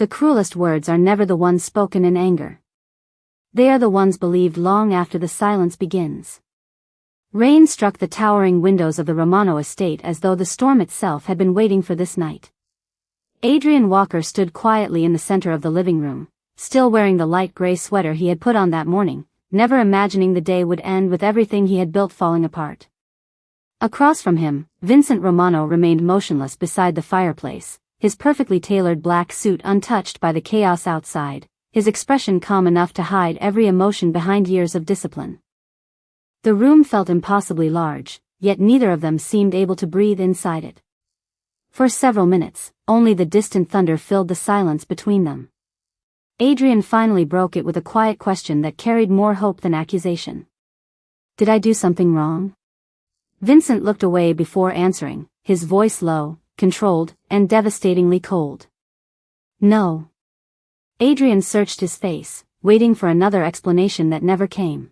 the cruelest words are never the ones spoken in anger. They are the ones believed long after the silence begins. Rain struck the towering windows of the Romano estate as though the storm itself had been waiting for this night. Adrian Walker stood quietly in the center of the living room, still wearing the light gray sweater he had put on that morning, never imagining the day would end with everything he had built falling apart. Across from him, Vincent Romano remained motionless beside the fireplace, his perfectly tailored black suit untouched by the chaos outside, his expression calm enough to hide every emotion behind years of discipline. The room felt impossibly large, yet neither of them seemed able to breathe inside it. For several minutes, only the distant thunder filled the silence between them. Adrian finally broke it with a quiet question that carried more hope than accusation. "Did I do something wrong?" Vincent looked away before answering, his voice low, controlled, and devastatingly cold. "No." Adrian searched his face, waiting for another explanation that never came.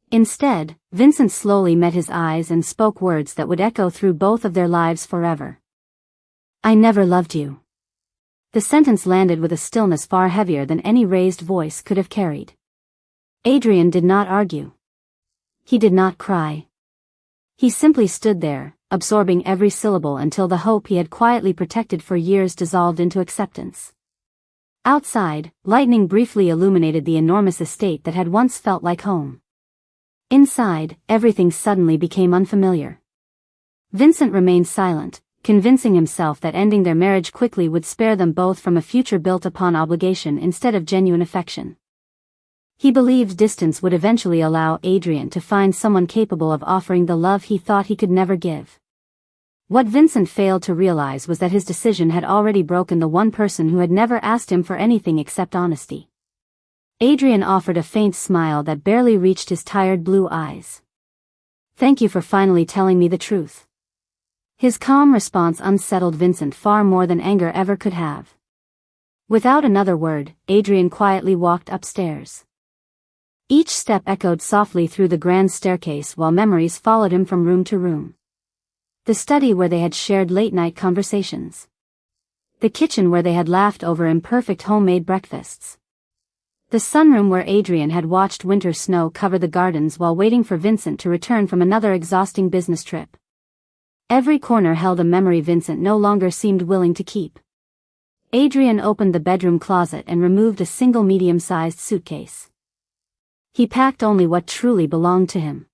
Instead, Vincent slowly met his eyes and spoke words that would echo through both of their lives forever. "I never loved you." The sentence landed with a stillness far heavier than any raised voice could have carried. Adrian did not argue. He did not cry. He simply stood there, absorbing every syllable until the hope he had quietly protected for years dissolved into acceptance. Outside, lightning briefly illuminated the enormous estate that had once felt like home. Inside, everything suddenly became unfamiliar. Vincent remained silent, convincing himself that ending their marriage quickly would spare them both from a future built upon obligation instead of genuine affection. He believed distance would eventually allow Adrian to find someone capable of offering the love he thought he could never give. What Vincent failed to realize was that his decision had already broken the one person who had never asked him for anything except honesty. Adrian offered a faint smile that barely reached his tired blue eyes. "Thank you for finally telling me the truth." His calm response unsettled Vincent far more than anger ever could have. Without another word, Adrian quietly walked upstairs. Each step echoed softly through the grand staircase while memories followed him from room to room. The study where they had shared late-night conversations. The kitchen where they had laughed over imperfect homemade breakfasts. The sunroom where Adrian had watched winter snow cover the gardens while waiting for Vincent to return from another exhausting business trip. Every corner held a memory Vincent no longer seemed willing to keep. Adrian opened the bedroom closet and removed a single medium-sized suitcase. He packed only what truly belonged to him.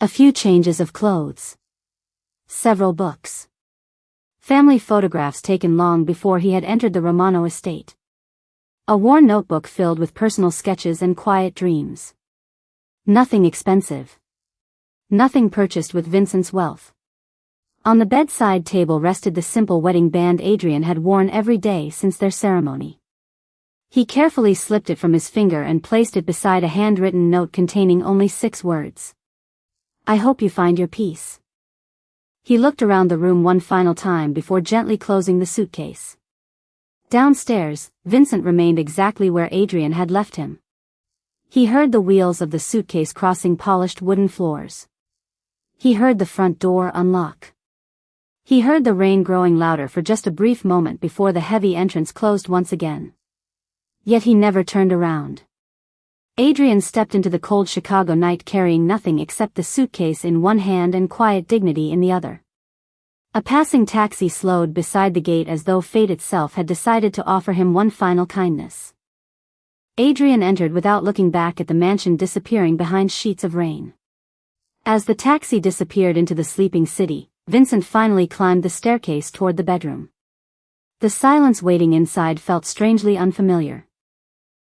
A few changes of clothes. Several books. Family photographs taken long before he had entered the Romano estate. A worn notebook filled with personal sketches and quiet dreams. Nothing expensive. Nothing purchased with Vincent's wealth. On the bedside table rested the simple wedding band Adrian had worn every day since their ceremony. He carefully slipped it from his finger and placed it beside a handwritten note containing only 6 words. "I hope you find your peace." He looked around the room one final time before gently closing the suitcase. Downstairs, Vincent remained exactly where Adrian had left him. He heard the wheels of the suitcase crossing polished wooden floors. He heard the front door unlock. He heard the rain growing louder for just a brief moment before the heavy entrance closed once again. Yet he never turned around. Adrian stepped into the cold Chicago night carrying nothing except the suitcase in one hand and quiet dignity in the other. A passing taxi slowed beside the gate as though fate itself had decided to offer him one final kindness. Adrian entered without looking back at the mansion disappearing behind sheets of rain. As the taxi disappeared into the sleeping city, Vincent finally climbed the staircase toward the bedroom. The silence waiting inside felt strangely unfamiliar.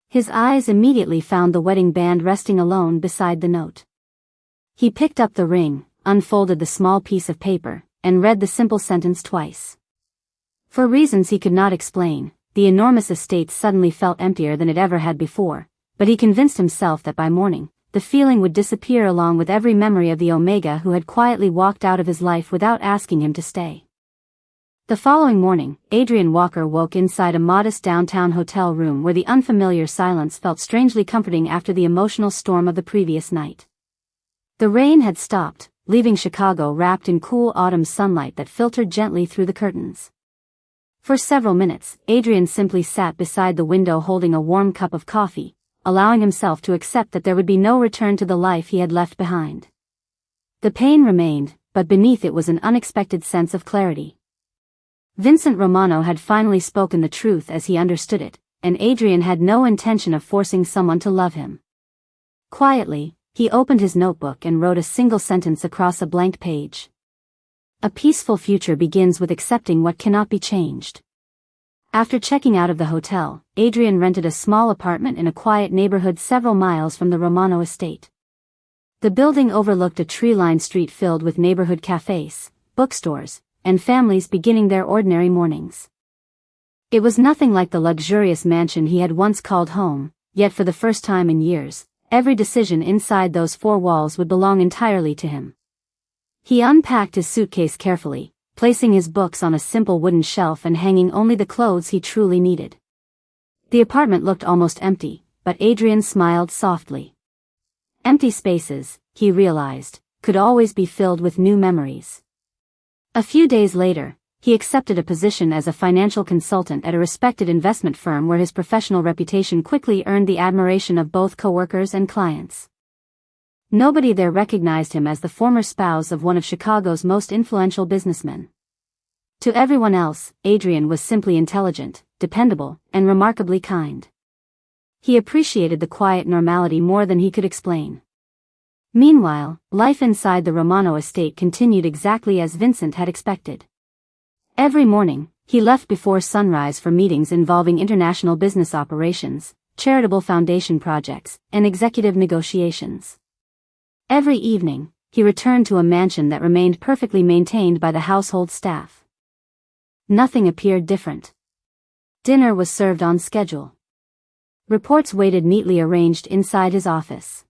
His eyes immediately found the wedding band resting alone beside the note. He picked up the ring, unfolded the small piece of paper, and read the simple sentence twice. For reasons he could not explain, the enormous estate suddenly felt emptier than it ever had before, but he convinced himself that by morning, the feeling would disappear along with every memory of the Omega who had quietly walked out of his life without asking him to stay. The following morning, Adrian Walker woke inside a modest downtown hotel room where the unfamiliar silence felt strangely comforting after the emotional storm of the previous night. The rain had stopped, leaving Chicago wrapped in cool autumn sunlight that filtered gently through the curtains. For several minutes, Adrian simply sat beside the window holding a warm cup of coffee, allowing himself to accept that there would be no return to the life he had left behind. The pain remained, but beneath it was an unexpected sense of clarity. Vincent Romano had finally spoken the truth as he understood it, and Adrian had no intention of forcing someone to love him. Quietly, he opened his notebook and wrote a single sentence across a blank page. A peaceful future begins with accepting what cannot be changed. After checking out of the hotel, Adrian rented a small apartment in a quiet neighborhood several miles from the Romano estate. The building overlooked a tree-lined street filled with neighborhood cafes, bookstores, and families beginning their ordinary mornings. It was nothing like the luxurious mansion he had once called home, yet for the first time in years, every decision inside those four walls would belong entirely to him. He unpacked his suitcase carefully, placing his books on a simple wooden shelf and hanging only the clothes he truly needed. The apartment looked almost empty, but Adrian smiled softly. Empty spaces, he realized, could always be filled with new memories. A few days later, he accepted a position as a financial consultant at a respected investment firm where his professional reputation quickly earned the admiration of both coworkers and clients. Nobody there recognized him as the former spouse of one of Chicago's most influential businessmen. To everyone else, Adrian was simply intelligent, dependable, and remarkably kind. He appreciated the quiet normality more than he could explain. Meanwhile, life inside the Romano estate continued exactly as Vincent had expected. Every morning, he left before sunrise for meetings involving international business operations, charitable foundation projects, and executive negotiations. Every evening, he returned to a mansion that remained perfectly maintained by the household staff. Nothing appeared different. Dinner was served on schedule. Reports waited neatly arranged inside his office.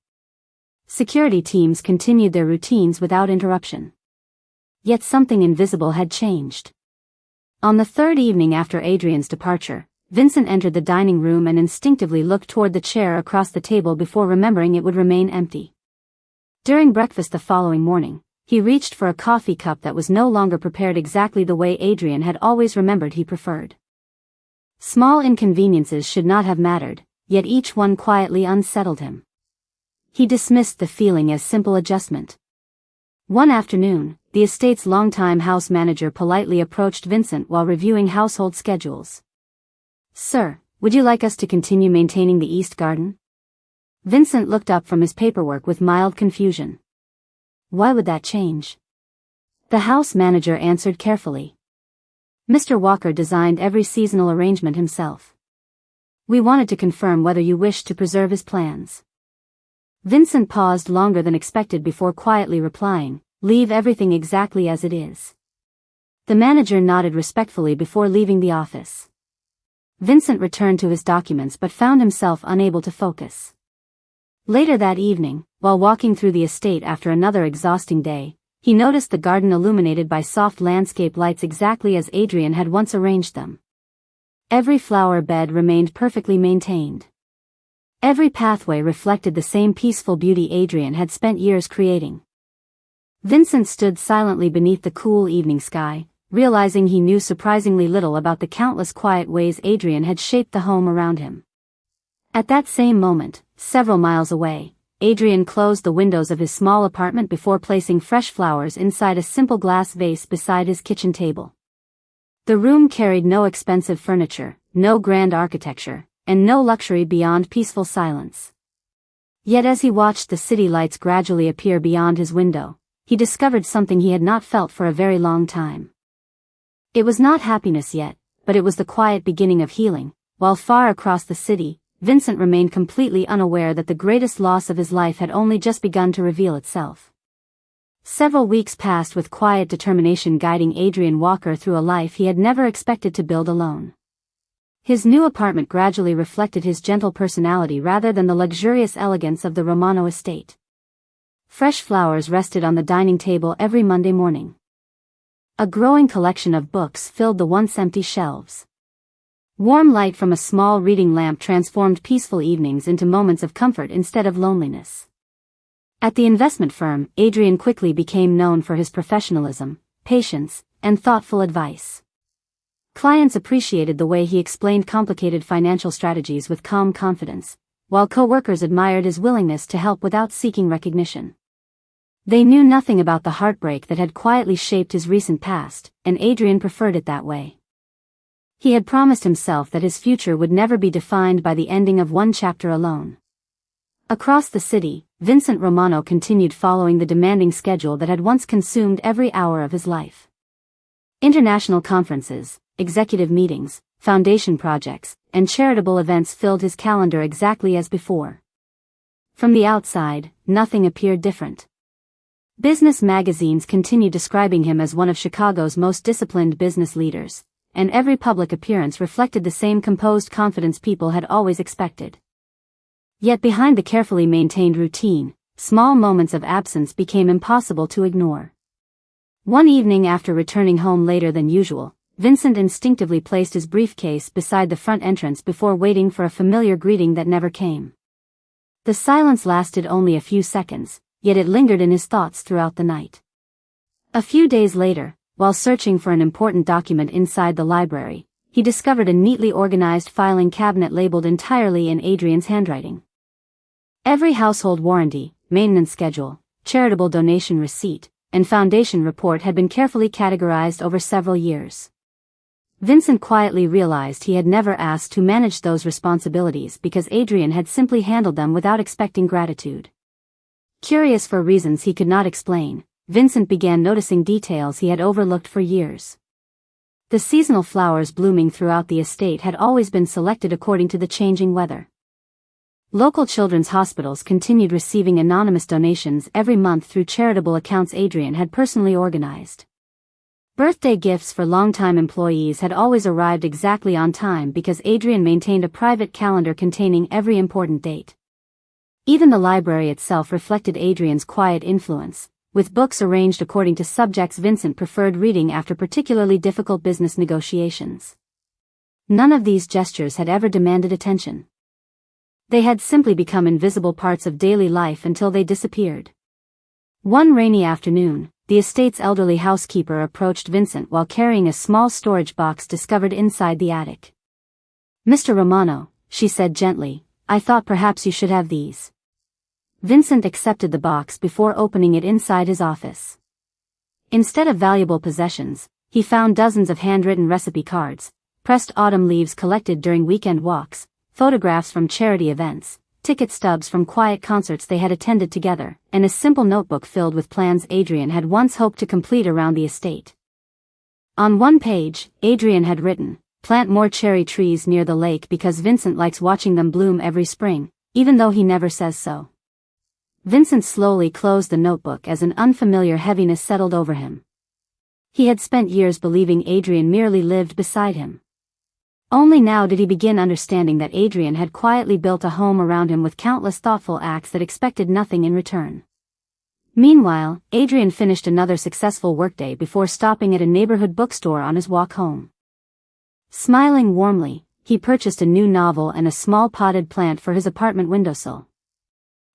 Security teams continued their routines without interruption. Yet something invisible had changed. On the third evening after Adrian's departure, Vincent entered the dining room and instinctively looked toward the chair across the table before remembering it would remain empty. During breakfast the following morning, he reached for a coffee cup that was no longer prepared exactly the way Adrian had always remembered he preferred. Small inconveniences should not have mattered, yet each one quietly unsettled him. He dismissed the feeling as simple adjustment. One afternoon, the estate's longtime house manager politely approached Vincent while reviewing household schedules. "Sir, would you like us to continue maintaining the East Garden?" Vincent looked up from his paperwork with mild confusion. "Why would that change?" The house manager answered carefully. "Mr. Walker designed every seasonal arrangement himself. We wanted to confirm whether you wished to preserve his plans." Vincent paused longer than expected before quietly replying, "Leave everything exactly as it is." The manager nodded respectfully before leaving the office. Vincent returned to his documents but found himself unable to focus. Later that evening, while walking through the estate after another exhausting day, he noticed the garden illuminated by soft landscape lights exactly as Adrian had once arranged them. Every flower bed remained perfectly maintained. Every pathway reflected the same peaceful beauty Adrian had spent years creating. Vincent stood silently beneath the cool evening sky, realizing he knew surprisingly little about the countless quiet ways Adrian had shaped the home around him. At that same moment, several miles away, Adrian closed the windows of his small apartment before placing fresh flowers inside a simple glass vase beside his kitchen table. The room carried no expensive furniture, no grand architecture, and no luxury beyond peaceful silence. Yet as he watched the city lights gradually appear beyond his window, he discovered something he had not felt for a very long time. It was not happiness yet, but it was the quiet beginning of healing. While far across the city, Vincent remained completely unaware that the greatest loss of his life had only just begun to reveal itself. Several weeks passed with quiet determination guiding Adrian Walker through a life he had never expected to build alone. His new apartment gradually reflected his gentle personality rather than the luxurious elegance of the Romano estate. Fresh flowers rested on the dining table every Monday morning. A growing collection of books filled the once empty shelves. Warm light from a small reading lamp transformed peaceful evenings into moments of comfort instead of loneliness. At the investment firm, Adrian quickly became known for his professionalism, patience, and thoughtful advice. Clients appreciated the way he explained complicated financial strategies with calm confidence, while co-workers admired his willingness to help without seeking recognition. They knew nothing about the heartbreak that had quietly shaped his recent past, and Adrian preferred it that way. He had promised himself that his future would never be defined by the ending of one chapter alone. Across the city, Vincent Romano continued following the demanding schedule that had once consumed every hour of his life. International conferences, executive meetings, foundation projects, and charitable events filled his calendar exactly as before. From the outside, nothing appeared different. Business magazines continued describing him as one of Chicago's most disciplined business leaders, and every public appearance reflected the same composed confidence people had always expected. Yet behind the carefully maintained routine, small moments of absence became impossible to ignore. One evening after returning home later than usual, Vincent instinctively placed his briefcase beside the front entrance before waiting for a familiar greeting that never came. The silence lasted only a few seconds, yet it lingered in his thoughts throughout the night. A few days later, while searching for an important document inside the library, he discovered a neatly organized filing cabinet labeled entirely in Adrian's handwriting. Every household warranty, maintenance schedule, charitable donation receipt, and foundation report had been carefully categorized over several years. Vincent quietly realized he had never asked to manage those responsibilities because Adrian had simply handled them without expecting gratitude. Curious for reasons he could not explain, Vincent began noticing details he had overlooked for years. The seasonal flowers blooming throughout the estate had always been selected according to the changing weather. Local children's hospitals continued receiving anonymous donations every month through charitable accounts Adrian had personally organized. Birthday gifts for longtime employees had always arrived exactly on time because Adrian maintained a private calendar containing every important date. Even the library itself reflected Adrian's quiet influence, with books arranged according to subjects Vincent preferred reading after particularly difficult business negotiations. None of these gestures had ever demanded attention. They had simply become invisible parts of daily life until they disappeared. One rainy afternoon, the estate's elderly housekeeper approached Vincent while carrying a small storage box discovered inside the attic. "Mr. Romano," she said gently, "I thought perhaps you should have these." Vincent accepted the box before opening it inside his office. Instead of valuable possessions, he found dozens of handwritten recipe cards, pressed autumn leaves collected during weekend walks, photographs from charity events, ticket stubs from quiet concerts they had attended together, and a simple notebook filled with plans Adrian had once hoped to complete around the estate. On one page, Adrian had written, "Plant more cherry trees near the lake because Vincent likes watching them bloom every spring, even though he never says so." Vincent slowly closed the notebook as an unfamiliar heaviness settled over him. He had spent years believing Adrian merely lived beside him. Only now did he begin understanding that Adrian had quietly built a home around him with countless thoughtful acts that expected nothing in return. Meanwhile, Adrian finished another successful workday before stopping at a neighborhood bookstore on his walk home. Smiling warmly, he purchased a new novel and a small potted plant for his apartment windowsill.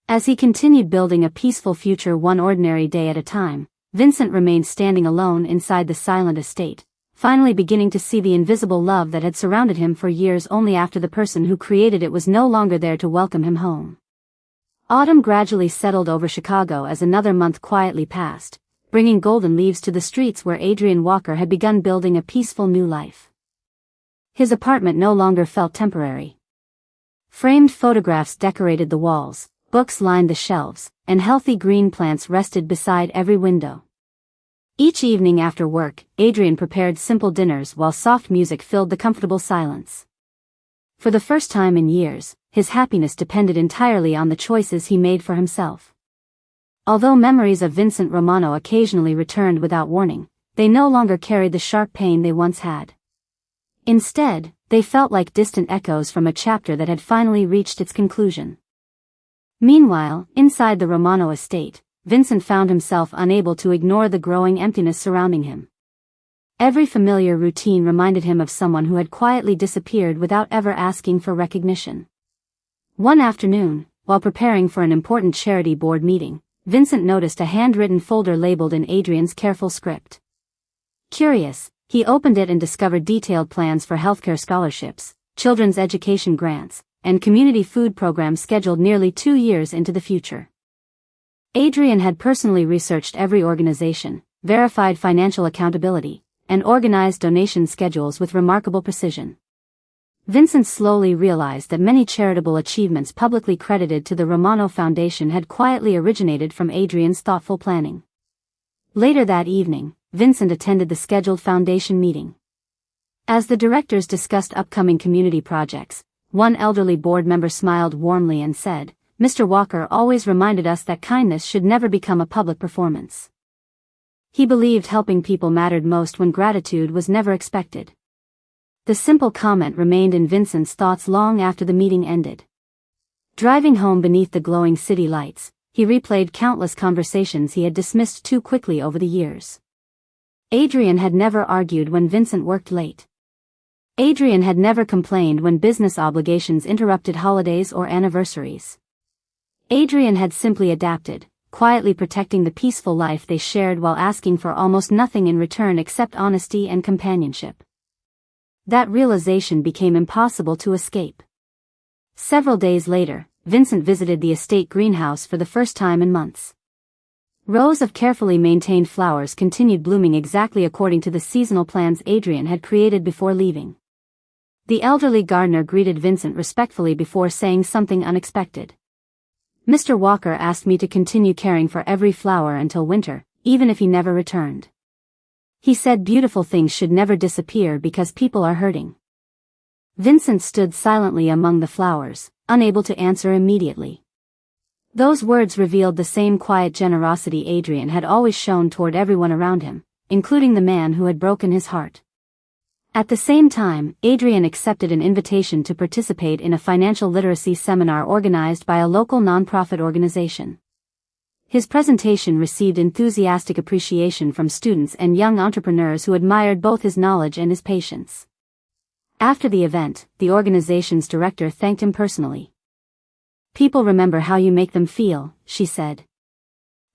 As he continued building a peaceful future one ordinary day at a time, Vincent remained standing alone inside the silent estate, finally beginning to see the invisible love that had surrounded him for years only after the person who created it was no longer there to welcome him home. Autumn gradually settled over Chicago as another month quietly passed, bringing golden leaves to the streets where Adrian Walker had begun building a peaceful new life. His apartment no longer felt temporary. Framed photographs decorated the walls, books lined the shelves, and healthy green plants rested beside every window. Each evening after work, Adrian prepared simple dinners while soft music filled the comfortable silence. For the first time in years, his happiness depended entirely on the choices he made for himself. Although memories of Vincent Romano occasionally returned without warning, they no longer carried the sharp pain they once had. Instead, they felt like distant echoes from a chapter that had finally reached its conclusion. Meanwhile, inside the Romano estate, Vincent found himself unable to ignore the growing emptiness surrounding him. Every familiar routine reminded him of someone who had quietly disappeared without ever asking for recognition. One afternoon, while preparing for an important charity board meeting, Vincent noticed a handwritten folder labeled in Adrian's careful script. Curious, He opened it and discovered detailed plans for healthcare scholarships, children's education grants, and community food programs scheduled nearly 2 years into the future. Adrian had personally researched every organization, verified financial accountability, and organized donation schedules with remarkable precision. Vincent slowly realized that many charitable achievements publicly credited to the Romano Foundation had quietly originated from Adrian's thoughtful planning. Later that evening, Vincent attended the scheduled foundation meeting. As the directors discussed upcoming community projects, one elderly board member smiled warmly and said, "Mr. Walker always reminded us that kindness should never become a public performance." He believed helping people mattered most when gratitude was never expected. The simple comment remained in Vincent's thoughts long after the meeting ended. Driving home beneath the glowing city lights, he replayed countless conversations he had dismissed too quickly over the years. Adrian had never argued when Vincent worked late. Adrian had never complained when business obligations interrupted holidays or anniversaries. Adrian had simply adapted, quietly protecting the peaceful life they shared while asking for almost nothing in return except honesty and companionship. That realization became impossible to escape. Several days later, Vincent visited the estate greenhouse for the first time in months. Rows of carefully maintained flowers continued blooming exactly according to the seasonal plans Adrian had created before leaving. The elderly gardener greeted Vincent respectfully before saying something unexpected. "Mr. Walker asked me to continue caring for every flower until winter, even if he never returned. He said beautiful things should never disappear because people are hurting." Vincent stood silently among the flowers, unable to answer immediately. Those words revealed the same quiet generosity Adrian had always shown toward everyone around him, including the man who had broken his heart. At the same time, Adrian accepted an invitation to participate in a financial literacy seminar organized by a local nonprofit organization. His presentation received enthusiastic appreciation from students and young entrepreneurs who admired both his knowledge and his patience. After the event, the organization's director thanked him personally. "People remember how you make them feel," she said.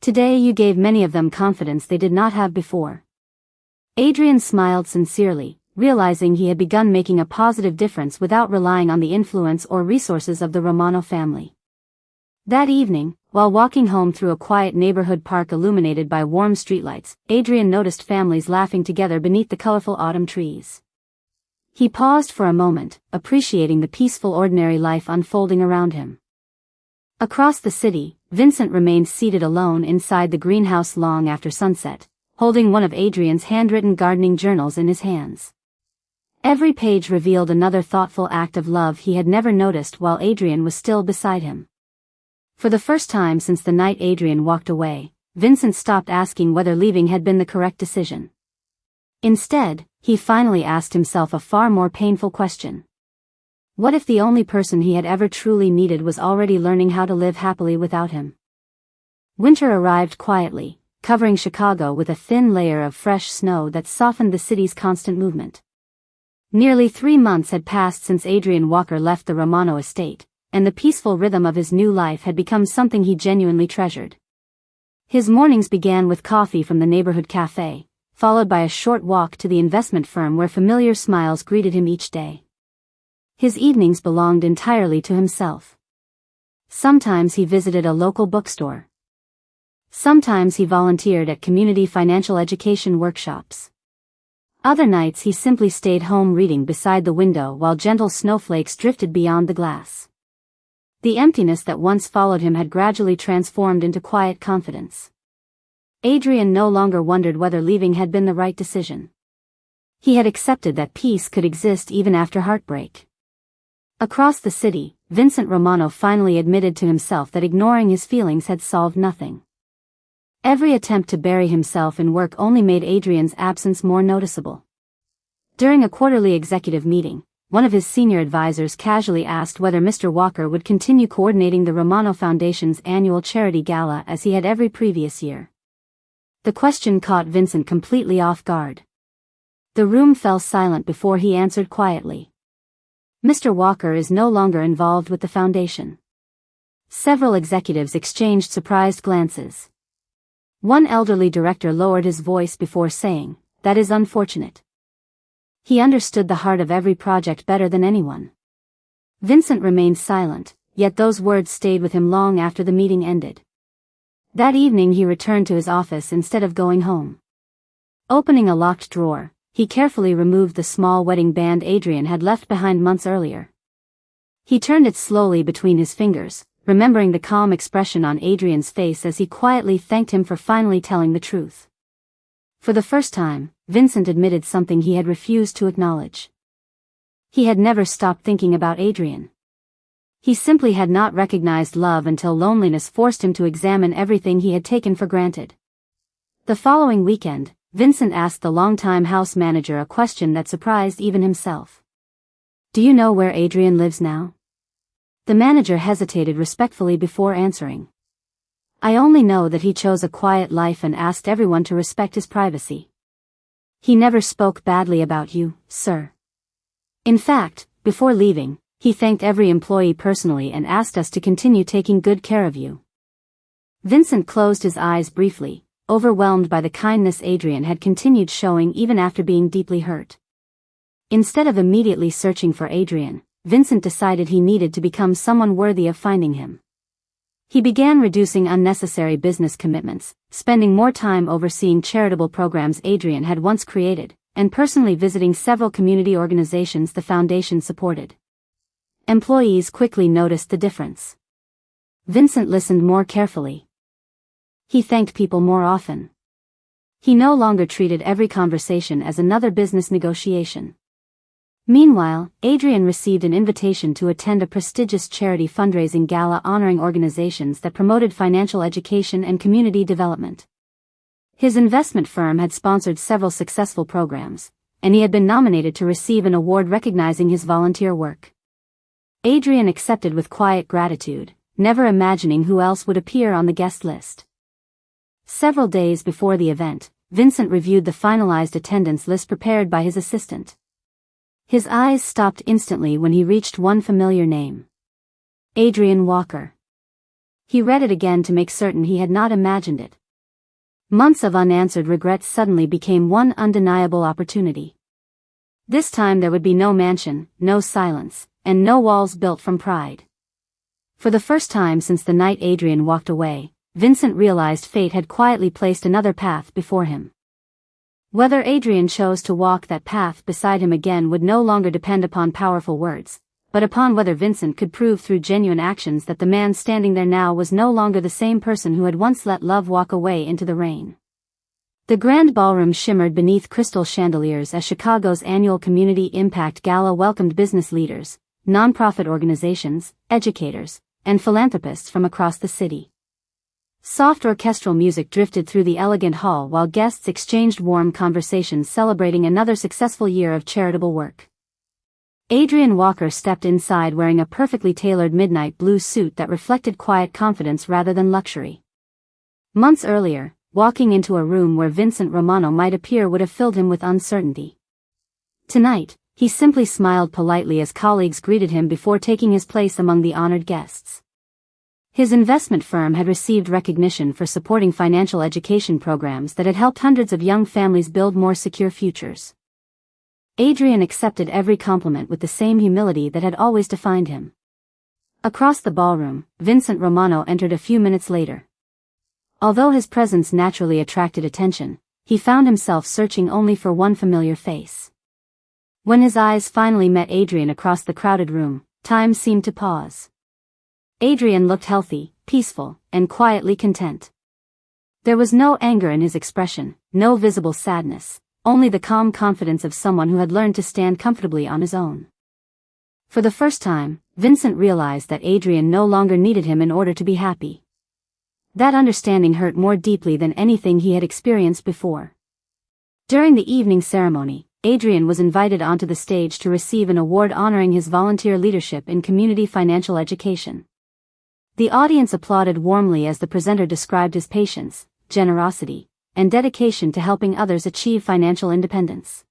"Today you gave many of them confidence they did not have before." Adrian smiled sincerely, realizing he had begun making a positive difference without relying on the influence or resources of the Romano family. That evening, while walking home through a quiet neighborhood park illuminated by warm streetlights, Adrian noticed families laughing together beneath the colorful autumn trees. He paused for a moment, appreciating the peaceful ordinary life unfolding around him. Across the city, Vincent remained seated alone inside the greenhouse long after sunset, holding one of Adrian's handwritten gardening journals in his hands. Every page revealed another thoughtful act of love he had never noticed while Adrian was still beside him. For the first time since the night Adrian walked away, Vincent stopped asking whether leaving had been the correct decision. Instead, he finally asked himself a far more painful question. What if the only person he had ever truly needed was already learning how to live happily without him? Winter arrived quietly, covering Chicago with a thin layer of fresh snow that softened the city's constant movement. Nearly 3 months had passed since Adrian Walker left the Romano estate, and the peaceful rhythm of his new life had become something he genuinely treasured. His mornings began with coffee from the neighborhood cafe, followed by a short walk to the investment firm where familiar smiles greeted him each day. His evenings belonged entirely to himself. Sometimes he visited a local bookstore. Sometimes he volunteered at community financial education workshops. Other nights he simply stayed home reading beside the window while gentle snowflakes drifted beyond the glass. The emptiness that once followed him had gradually transformed into quiet confidence. Adrian no longer wondered whether leaving had been the right decision. He had accepted that peace could exist even after heartbreak. Across the city, Vincent Romano finally admitted to himself that ignoring his feelings had solved nothing. Every attempt to bury himself in work only made Adrian's absence more noticeable. During a quarterly executive meeting, one of his senior advisors casually asked whether Mr. Walker would continue coordinating the Romano Foundation's annual charity gala as he had every previous year. The question caught Vincent completely off guard. The room fell silent before he answered quietly. "Mr. Walker is no longer involved with the foundation." Several executives exchanged surprised glances. One elderly director lowered his voice before saying, "That is unfortunate. He understood the heart of every project better than anyone. Vincent remained silent, yet those words stayed with him long after the meeting ended. That evening he returned to his office instead of going home. Opening a locked drawer, he carefully removed the small wedding band Adrian had left behind months earlier. He turned it slowly between his fingers, remembering the calm expression on Adrian's face as he quietly thanked him for finally telling the truth. For the first time, Vincent admitted something he had refused to acknowledge. He had never stopped thinking about Adrian. He simply had not recognized love until loneliness forced him to examine everything he had taken for granted. The following weekend, Vincent asked the longtime house manager a question that surprised even himself. "Do you know where Adrian lives now?" The manager hesitated respectfully before answering. "I only know that he chose a quiet life and asked everyone to respect his privacy. He never spoke badly about you, sir. In fact, before leaving, he thanked every employee personally and asked us to continue taking good care of you." Vincent closed his eyes briefly, overwhelmed by the kindness Adrian had continued showing even after being deeply hurt. Instead of immediately searching for Adrian, Vincent decided he needed to become someone worthy of finding him. He began reducing unnecessary business commitments, spending more time overseeing charitable programs Adrian had once created, and personally visiting several community organizations the foundation supported. Employees quickly noticed the difference. Vincent listened more carefully. He thanked people more often. He no longer treated every conversation as another business negotiation. Meanwhile, Adrian received an invitation to attend a prestigious charity fundraising gala honoring organizations that promoted financial education and community development. His investment firm had sponsored several successful programs, and he had been nominated to receive an award recognizing his volunteer work. Adrian accepted with quiet gratitude, never imagining who else would appear on the guest list. Several days before the event, Vincent reviewed the finalized attendance list prepared by his assistant. His eyes stopped instantly when he reached one familiar name. Adrian Walker. He read it again to make certain he had not imagined it. Months of unanswered regrets suddenly became one undeniable opportunity. This time there would be no mansion, no silence, and no walls built from pride. For the first time since the night Adrian walked away, Vincent realized fate had quietly placed another path before him. Whether Adrian chose to walk that path beside him again would no longer depend upon powerful words, but upon whether Vincent could prove through genuine actions that the man standing there now was no longer the same person who had once let love walk away into the rain. The grand ballroom shimmered beneath crystal chandeliers as Chicago's annual Community Impact Gala welcomed business leaders, nonprofit organizations, educators, and philanthropists from across the city. Soft orchestral music drifted through the elegant hall while guests exchanged warm conversations celebrating another successful year of charitable work. Adrian Walker stepped inside wearing a perfectly tailored midnight blue suit that reflected quiet confidence rather than luxury. Months earlier, walking into a room where Vincent Romano might appear would have filled him with uncertainty. Tonight, he simply smiled politely as colleagues greeted him before taking his place among the honored guests. His investment firm had received recognition for supporting financial education programs that had helped hundreds of young families build more secure futures. Adrian accepted every compliment with the same humility that had always defined him. Across the ballroom, Vincent Romano entered a few minutes later. Although his presence naturally attracted attention, he found himself searching only for one familiar face. When his eyes finally met Adrian across the crowded room, time seemed to pause. Adrian looked healthy, peaceful, and quietly content. There was no anger in his expression, no visible sadness, only the calm confidence of someone who had learned to stand comfortably on his own. For the first time, Vincent realized that Adrian no longer needed him in order to be happy. That understanding hurt more deeply than anything he had experienced before. During the evening ceremony, Adrian was invited onto the stage to receive an award honoring his volunteer leadership in community financial education. The audience applauded warmly as the presenter described his patience, generosity, and dedication to helping others achieve financial independence.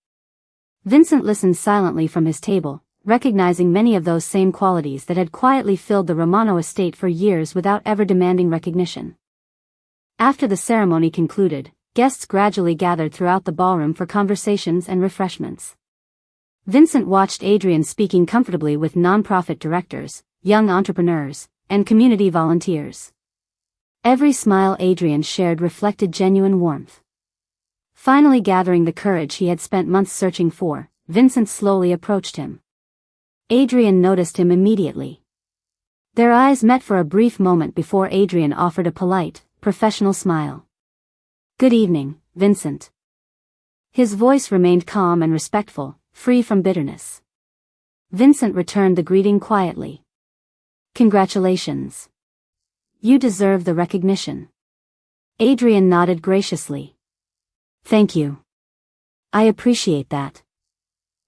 Vincent listened silently from his table, recognizing many of those same qualities that had quietly filled the Romano estate for years without ever demanding recognition. After the ceremony concluded, guests gradually gathered throughout the ballroom for conversations and refreshments. Vincent watched Adrian speaking comfortably with nonprofit directors, young entrepreneurs, and community volunteers. Every smile Adrian shared reflected genuine warmth. Finally gathering the courage he had spent months searching for, Vincent slowly approached him. Adrian noticed him immediately. Their eyes met for a brief moment before Adrian offered a polite, professional smile. "Good evening, Vincent." His voice remained calm and respectful, free from bitterness. Vincent returned the greeting quietly. "Congratulations. You deserve the recognition." Adrian nodded graciously. "Thank you. I appreciate that."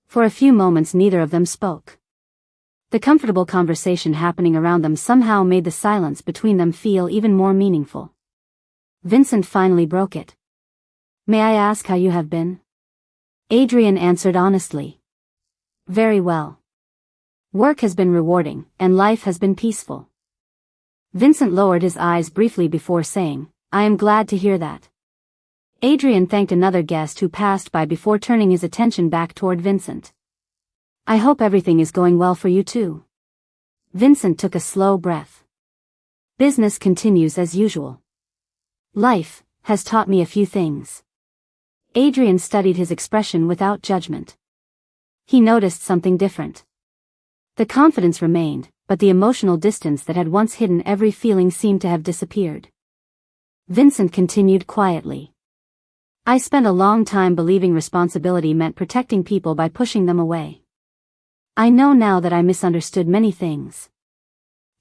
For a few moments neither of them spoke. The comfortable conversation happening around them somehow made the silence between them feel even more meaningful. Vincent finally broke it. "May I ask how you have been?" Adrian answered honestly. "Very well. Work has been rewarding, and life has been peaceful." Vincent lowered his eyes briefly before saying, "I am glad to hear that." Adrian thanked another guest who passed by before turning his attention back toward Vincent. "I hope everything is going well for you too." Vincent took a slow breath. "Business continues as usual. Life has taught me a few things." Adrian studied his expression without judgment. He noticed something different. The confidence remained, but the emotional distance that had once hidden every feeling seemed to have disappeared. Vincent continued quietly. "I spent a long time believing responsibility meant protecting people by pushing them away. I know now that I misunderstood many things."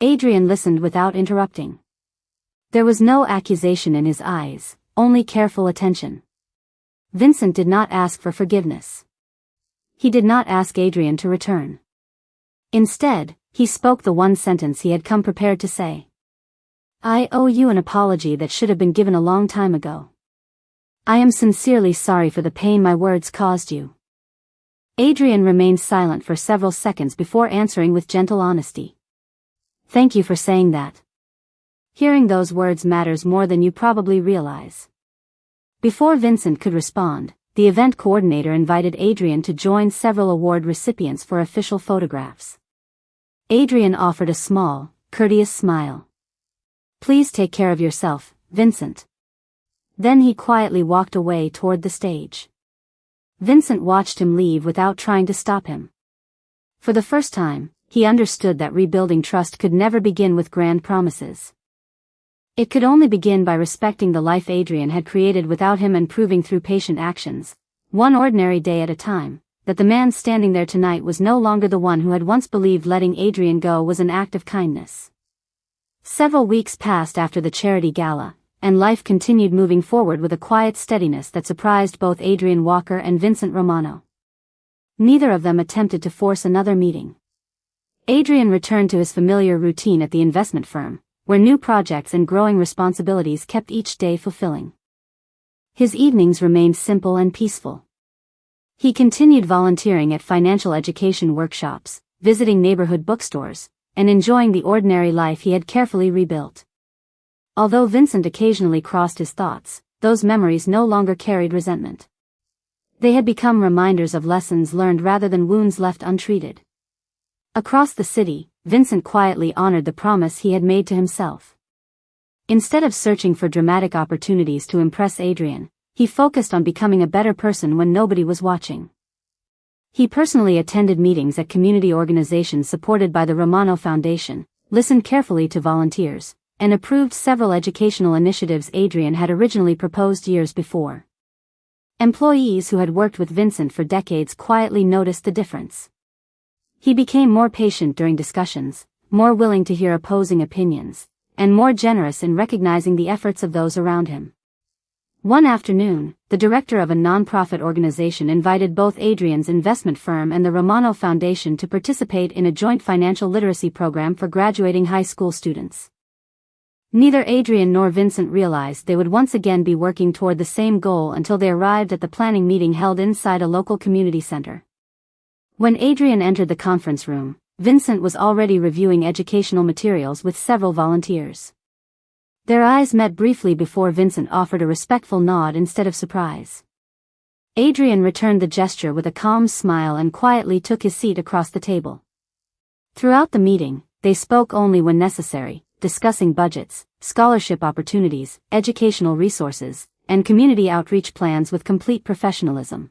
Adrian listened without interrupting. There was no accusation in his eyes, only careful attention. Vincent did not ask for forgiveness. He did not ask Adrian to return. Instead, he spoke the one sentence he had come prepared to say. "I owe you an apology that should have been given a long time ago. I am sincerely sorry for the pain my words caused you." Adrian remained silent for several seconds before answering with gentle honesty. "Thank you for saying that. Hearing those words matters more than you probably realize." Before Vincent could respond, the event coordinator invited Adrian to join several award recipients for official photographs. Adrian offered a small, courteous smile. "Please take care of yourself, Vincent." Then he quietly walked away toward the stage. Vincent watched him leave without trying to stop him. For the first time, he understood that rebuilding trust could never begin with grand promises. It could only begin by respecting the life Adrian had created without him and proving through patient actions, one ordinary day at a time, that the man standing there tonight was no longer the one who had once believed letting Adrian go was an act of kindness. Several weeks passed after the charity gala, and life continued moving forward with a quiet steadiness that surprised both Adrian Walker and Vincent Romano. Neither of them attempted to force another meeting. Adrian returned to his familiar routine at the investment firm, where new projects and growing responsibilities kept each day fulfilling. His evenings remained simple and peaceful. He continued volunteering at financial education workshops, visiting neighborhood bookstores, and enjoying the ordinary life he had carefully rebuilt. Although Vincent occasionally crossed his thoughts, those memories no longer carried resentment. They had become reminders of lessons learned rather than wounds left untreated. Across the city, Vincent quietly honored the promise he had made to himself. Instead of searching for dramatic opportunities to impress Adrian, he focused on becoming a better person when nobody was watching. He personally attended meetings at community organizations supported by the Romano Foundation, listened carefully to volunteers, and approved several educational initiatives Adrian had originally proposed years before. Employees who had worked with Vincent for decades quietly noticed the difference. He became more patient during discussions, more willing to hear opposing opinions, and more generous in recognizing the efforts of those around him. One afternoon, the director of a nonprofit organization invited both Adrian's investment firm and the Romano Foundation to participate in a joint financial literacy program for graduating high school students. Neither Adrian nor Vincent realized they would once again be working toward the same goal until they arrived at the planning meeting held inside a local community center. When Adrian entered the conference room, Vincent was already reviewing educational materials with several volunteers. Their eyes met briefly before Vincent offered a respectful nod instead of surprise. Adrian returned the gesture with a calm smile and quietly took his seat across the table. Throughout the meeting, they spoke only when necessary, discussing budgets, scholarship opportunities, educational resources, and community outreach plans with complete professionalism.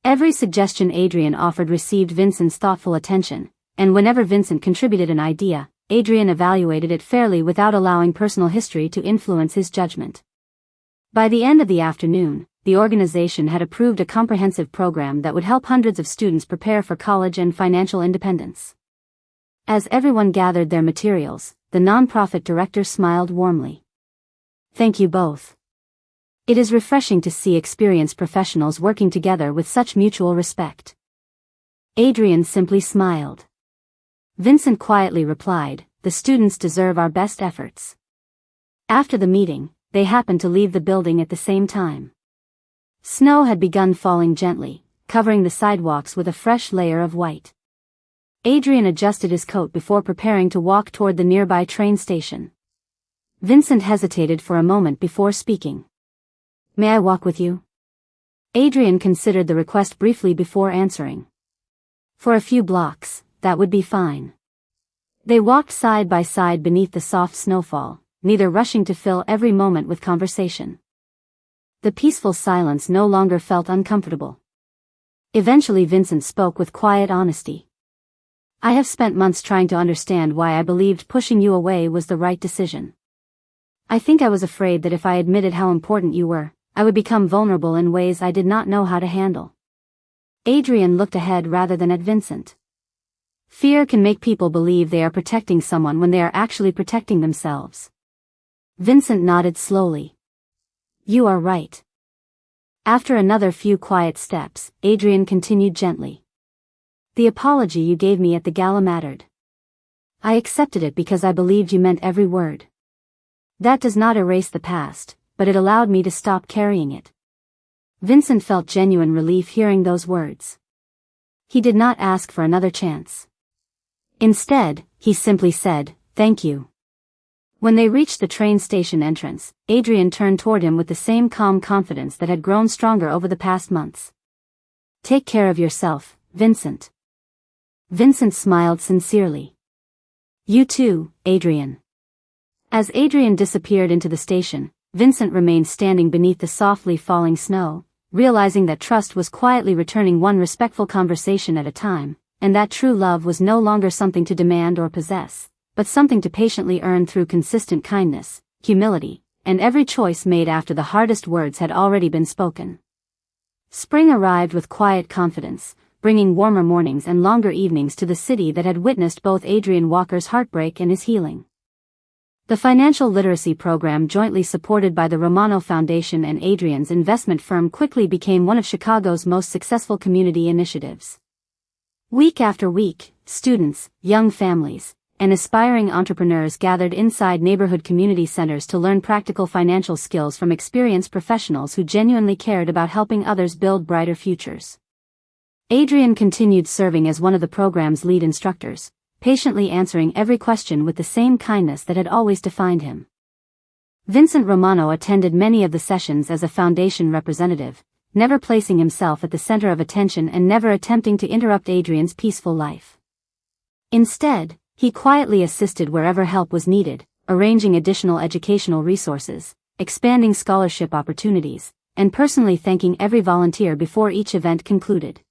Every suggestion Adrian offered received Vincent's thoughtful attention, and whenever Vincent contributed an idea, Adrian evaluated it fairly without allowing personal history to influence his judgment. By the end of the afternoon, the organization had approved a comprehensive program that would help hundreds of students prepare for college and financial independence. As everyone gathered their materials, the nonprofit director smiled warmly. "Thank you both. It is refreshing to see experienced professionals working together with such mutual respect." Adrian simply smiled. Vincent quietly replied, "The students deserve our best efforts." After the meeting, they happened to leave the building at the same time. Snow had begun falling gently, covering the sidewalks with a fresh layer of white. Adrian adjusted his coat before preparing to walk toward the nearby train station. Vincent hesitated for a moment before speaking. "May I walk with you?" Adrian considered the request briefly before answering. "For a few blocks, that would be fine." They walked side by side beneath the soft snowfall, neither rushing to fill every moment with conversation. The peaceful silence no longer felt uncomfortable. Eventually Vincent spoke with quiet honesty. "I have spent months trying to understand why I believed pushing you away was the right decision. I think I was afraid that if I admitted how important you were, I would become vulnerable in ways I did not know how to handle." Adrian looked ahead rather than at Vincent. Fear can make people believe they are protecting someone when they are actually protecting themselves. Vincent nodded slowly. "You are right." After another few quiet steps, Adrian continued gently. "The apology you gave me at the gala mattered. I accepted it because I believed you meant every word. That does not erase the past, but it allowed me to stop carrying it." Vincent felt genuine relief hearing those words. He did not ask for another chance. Instead, he simply said, "Thank you." When they reached the train station entrance, Adrian turned toward him with the same calm confidence that had grown stronger over the past months. "Take care of yourself, Vincent." Vincent smiled sincerely. "You too, Adrian." As Adrian disappeared into the station, Vincent remained standing beneath the softly falling snow, realizing that trust was quietly returning one respectful conversation at a time, and that true love was no longer something to demand or possess, but something to patiently earn through consistent kindness, humility, and every choice made after the hardest words had already been spoken. Spring arrived with quiet confidence, bringing warmer mornings and longer evenings to the city that had witnessed both Adrian Walker's heartbreak and his healing. The financial literacy program jointly supported by the Romano Foundation and Adrian's investment firm quickly became one of Chicago's most successful community initiatives. Week after week, students, young families, and aspiring entrepreneurs gathered inside neighborhood community centers to learn practical financial skills from experienced professionals who genuinely cared about helping others build brighter futures. Adrian continued serving as one of the program's lead instructors, patiently answering every question with the same kindness that had always defined him. Vincent Romano attended many of the sessions as a foundation representative, never placing himself at the center of attention and never attempting to interrupt Adrian's peaceful life. Instead, he quietly assisted wherever help was needed, arranging additional educational resources, expanding scholarship opportunities, and personally thanking every volunteer before each event concluded.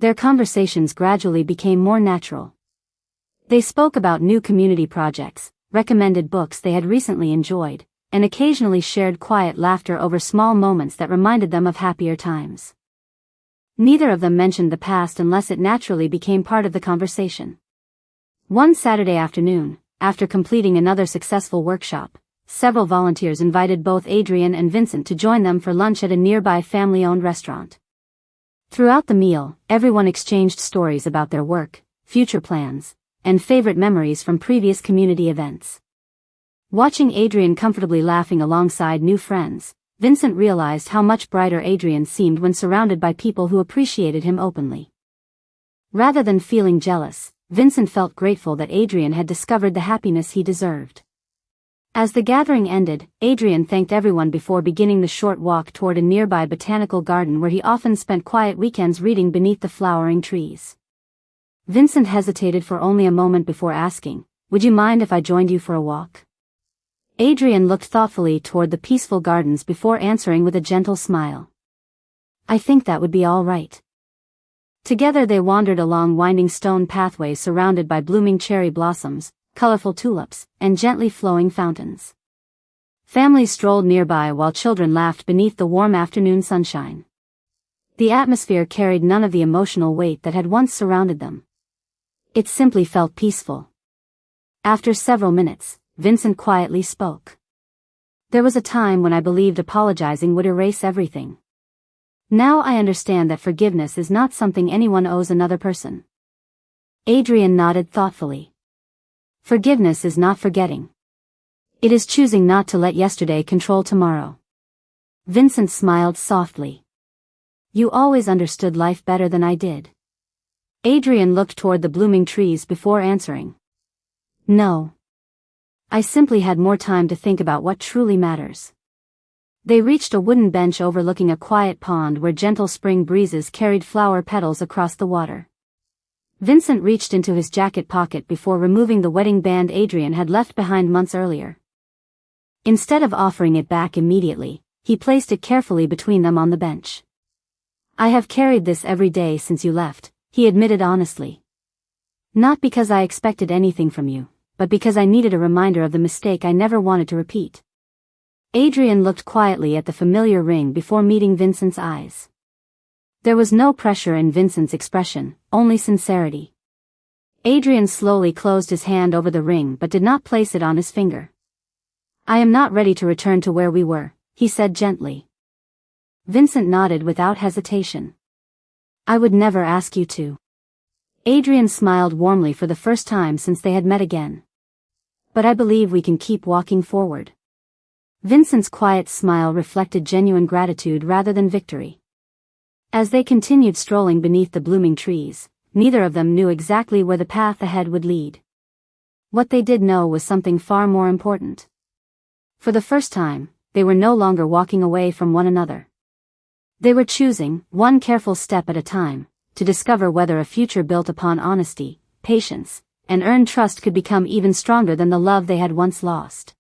Their conversations gradually became more natural. They spoke about new community projects, recommended books they had recently enjoyed, and occasionally shared quiet laughter over small moments that reminded them of happier times. Neither of them mentioned the past unless it naturally became part of the conversation. One Saturday afternoon, after completing another successful workshop, several volunteers invited both Adrian and Vincent to join them for lunch at a nearby family-owned restaurant. Throughout the meal, everyone exchanged stories about their work, future plans, and favorite memories from previous community events. Watching Adrian comfortably laughing alongside new friends, Vincent realized how much brighter Adrian seemed when surrounded by people who appreciated him openly. Rather than feeling jealous, Vincent felt grateful that Adrian had discovered the happiness he deserved. As the gathering ended, Adrian thanked everyone before beginning the short walk toward a nearby botanical garden where he often spent quiet weekends reading beneath the flowering trees. Vincent hesitated for only a moment before asking, "Would you mind if I joined you for a walk?" Adrian looked thoughtfully toward the peaceful gardens before answering with a gentle smile. "I think that would be all right." Together they wandered along winding stone pathways surrounded by blooming cherry blossoms, colorful tulips, and gently flowing fountains. Families strolled nearby while children laughed beneath the warm afternoon sunshine. The atmosphere carried none of the emotional weight that had once surrounded them. It simply felt peaceful. After several minutes, Vincent quietly spoke. "There was a time when I believed apologizing would erase everything. Now I understand that forgiveness is not something anyone owes another person." Adrian nodded thoughtfully. Forgiveness is not forgetting. It is choosing not to let yesterday control tomorrow. Vincent smiled softly. "You always understood life better than I did." Adrian looked toward the blooming trees before answering. "No. I simply had more time to think about what truly matters." They reached a wooden bench overlooking a quiet pond where gentle spring breezes carried flower petals across the water. Vincent reached into his jacket pocket before removing the wedding band Adrian had left behind months earlier. Instead of offering it back immediately, he placed it carefully between them on the bench. "I have carried this every day since you left," he admitted honestly. "Not because I expected anything from you, but because I needed a reminder of the mistake I never wanted to repeat." Adrian looked quietly at the familiar ring before meeting Vincent's eyes. There was no pressure in Vincent's expression, only sincerity. Adrian slowly closed his hand over the ring but did not place it on his finger. "I am not ready to return to where we were," he said gently. Vincent nodded without hesitation. "I would never ask you to." Adrian smiled warmly for the first time since they had met again. "But I believe we can keep walking forward." Vincent's quiet smile reflected genuine gratitude rather than victory. As they continued strolling beneath the blooming trees, neither of them knew exactly where the path ahead would lead. What they did know was something far more important. For the first time, they were no longer walking away from one another. They were choosing, one careful step at a time, to discover whether a future built upon honesty, patience, and earned trust could become even stronger than the love they had once lost.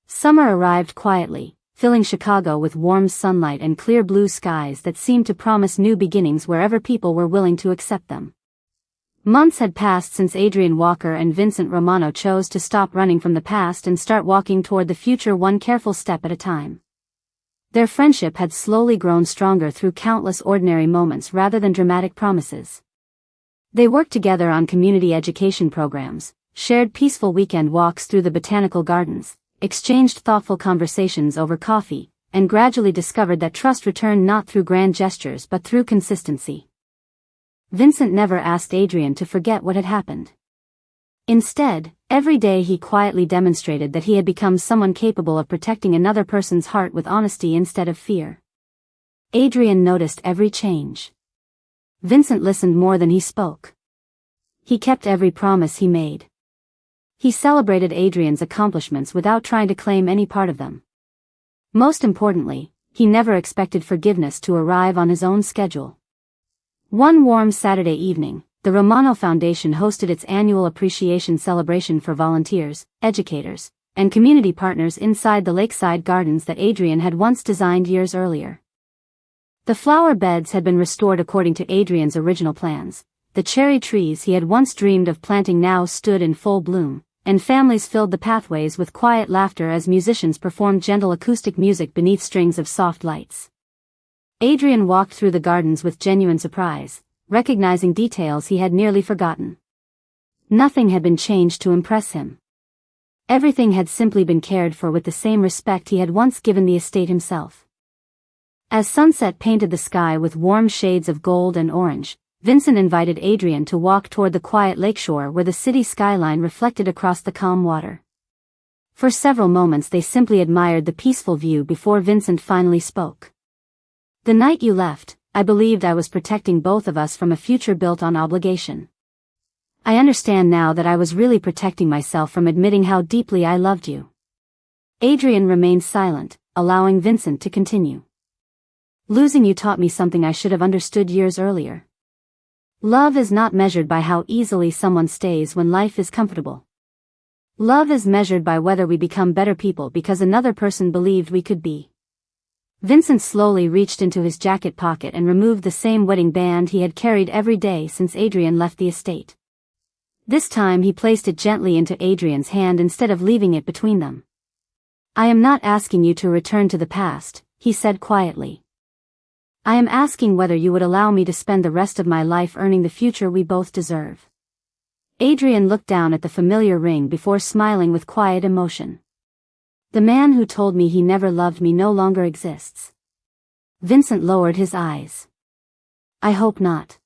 Summer arrived quietly, filling Chicago with warm sunlight and clear blue skies that seemed to promise new beginnings wherever people were willing to accept them. Months had passed since Adrian Walker and Vincent Romano chose to stop running from the past and start walking toward the future one careful step at a time. Their friendship had slowly grown stronger through countless ordinary moments rather than dramatic promises. They worked together on community education programs, shared peaceful weekend walks through the botanical gardens, exchanged thoughtful conversations over coffee, and gradually discovered that trust returned not through grand gestures but through consistency. Vincent never asked Adrian to forget what had happened. Instead, every day he quietly demonstrated that he had become someone capable of protecting another person's heart with honesty instead of fear. Adrian noticed every change. Vincent listened more than he spoke. He kept every promise he made. He celebrated Adrian's accomplishments without trying to claim any part of them. Most importantly, he never expected forgiveness to arrive on his own schedule. One warm Saturday evening, the Romano Foundation hosted its annual appreciation celebration for volunteers, educators, and community partners inside the lakeside gardens that Adrian had once designed years earlier. The flower beds had been restored according to Adrian's original plans. The cherry trees he had once dreamed of planting now stood in full bloom, and families filled the pathways with quiet laughter as musicians performed gentle acoustic music beneath strings of soft lights. Adrian walked through the gardens with genuine surprise, recognizing details he had nearly forgotten. Nothing had been changed to impress him. Everything had simply been cared for with the same respect he had once given the estate himself. As sunset painted the sky with warm shades of gold and orange, Vincent invited Adrian to walk toward the quiet lakeshore where the city skyline reflected across the calm water. For several moments they simply admired the peaceful view before Vincent finally spoke. "The night you left, I believed I was protecting both of us from a future built on obligation. I understand now that I was really protecting myself from admitting how deeply I loved you." Adrian remained silent, allowing Vincent to continue. Losing you taught me something I should have understood years earlier. Love is not measured by how easily someone stays when life is comfortable. Love is measured by whether we become better people because another person believed we could be. Vincent slowly reached into his jacket pocket and removed the same wedding band he had carried every day since Adrian left the estate. This time he placed it gently into Adrian's hand instead of leaving it between them. I am not asking you to return to the past, he said quietly. I am asking whether you would allow me to spend the rest of my life earning the future we both deserve. Adrian looked down at the familiar ring before smiling with quiet emotion. The man who told me he never loved me no longer exists. Vincent lowered his eyes. I hope not.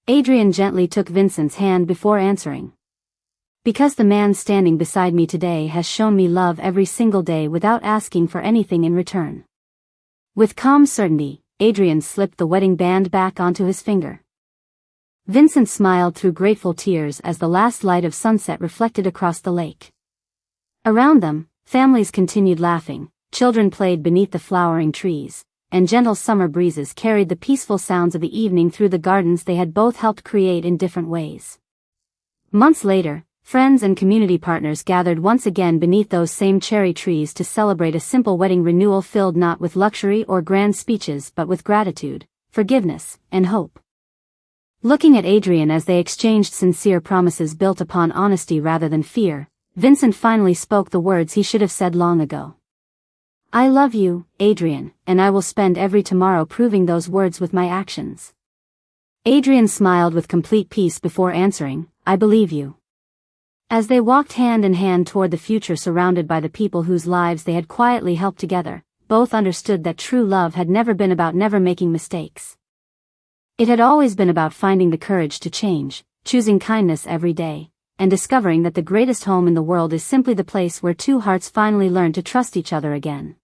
Adrian gently took Vincent's hand before answering. Because the man standing beside me today has shown me love every single day without asking for anything in return. With calm certainty, Adrian slipped the wedding band back onto his finger. Vincent smiled through grateful tears as the last light of sunset reflected across the lake. Around them, families continued laughing, children played beneath the flowering trees, and gentle summer breezes carried the peaceful sounds of the evening through the gardens they had both helped create in different ways. Months later, friends and community partners gathered once again beneath those same cherry trees to celebrate a simple wedding renewal filled not with luxury or grand speeches but with gratitude, forgiveness, and hope. Looking at Adrian as they exchanged sincere promises built upon honesty rather than fear, Vincent finally spoke the words he should have said long ago. I love you, Adrian, and I will spend every tomorrow proving those words with my actions. Adrian smiled with complete peace before answering, I believe you. As they walked hand in hand toward the future surrounded by the people whose lives they had quietly helped together, both understood that true love had never been about never making mistakes. It had always been about finding the courage to change, choosing kindness every day, and discovering that the greatest home in the world is simply the place where two hearts finally learn to trust each other again.